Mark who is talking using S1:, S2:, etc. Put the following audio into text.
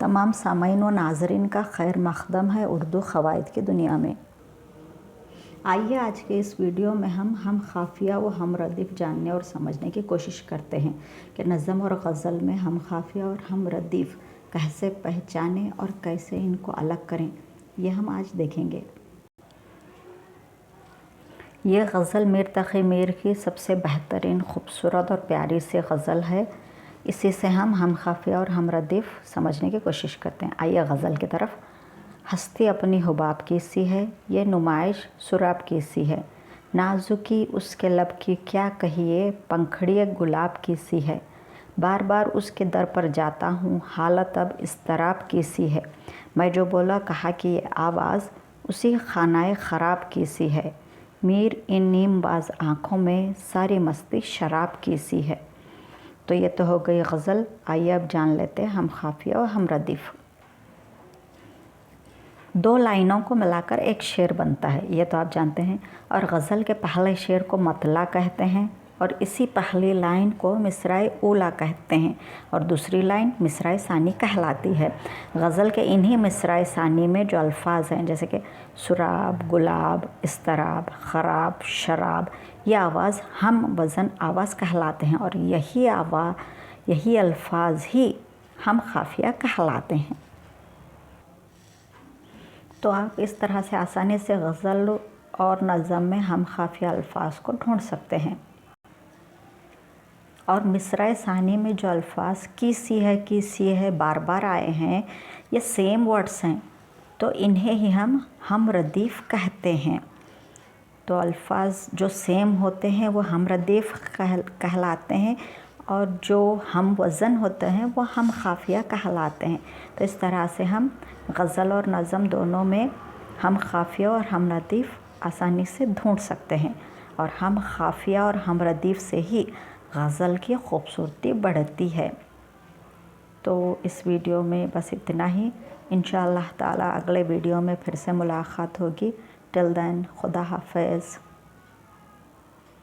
S1: तमाम सामाईन व नाज़रीन का खैर मक़दम है उर्दू क़वाइद की दुनिया में। आइए आज के इस वीडियो में हम ख़ाफ़िया व हम रदीफ़ जानने और समझने की कोशिश करते हैं कि नज़म और गज़ल में हम ख़ाफ़िया और हम रदीफ़ कैसे पहचानें और कैसे इनको अलग करें, ये हम आज देखेंगे। ये गज़ल मीर तक़ी मीर की सबसे बेहतरीन, खूबसूरत और प्यारी सी गज़ल है। इसी से हम ख़ाफ़िया और हम रदीफ़ समझने की कोशिश करते हैं। आइए गज़ल की तरफ। हस्ती अपनी हुबाब की सी है, ये नुमाइश सुराब की सी है, नाजुकी उसके लब की क्या कहिए, पंखड़ी गुलाब की सी है, बार बार उसके दर पर जाता हूँ, हालत अब इस्तराब की सी है, मैं जो बोला कहा कि ये आवाज़ उसी खानाए ख़राब की सी है, मीर इन नीम बाज आँखों में सारी मस्ती शराब की सी है। तो ये तो हो गई गज़ल। आइए अब जान लेते हैं हम ख़ाफ़िया और हम रदीफ़। दो लाइनों को मिलाकर एक शेर बनता है, ये तो आप जानते हैं। और गज़ल के पहले शेर को मतला कहते हैं और इसी पहली लाइन को मिसराए ऊला कहते हैं और दूसरी लाइन मिसराए सानी कहलाती है। गज़ल के इन्हीं मिसराए सानी में जो अल्फाज हैं जैसे कि सुराब, गुलाब, इस्तराब, ख़राब, शराब, ये आवाज़ हम वज़न आवाज़ कहलाते हैं और यही अल्फाज ही हम ख़ाफ़िया कहलाते हैं। तो आप इस तरह से आसानी से गज़ल और नज़म में हम ख़ाफ़िया अल्फाज को ढूंढ सकते हैं। और मिसराए सानी में जो अल्फाज की सी है बार बार आए हैं, ये सेम वर्ड्स हैं, तो इन्हें ही हम रदीफ़ कहते हैं। तो अल्फाज जो सेम होते हैं वो हम रदीफ़ कहलाते हैं और जो हम वज़न होते हैं वो हम ख़ाफ़िया कहलाते हैं। तो इस तरह से हम गज़ल और नज़म दोनों में हम ख़ाफ़िया और हम रदीफ़ आसानी से ढूंढ सकते हैं और हम ख़ाफ़िया और हम रदीफ़ से ही गज़ल की खूबसूरती बढ़ती है। तो इस वीडियो में बस इतना ही। इंशाअल्लाह ताला अगले वीडियो में फिर से मुलाक़ात होगी। टिल देन खुदा हाफ़िज़।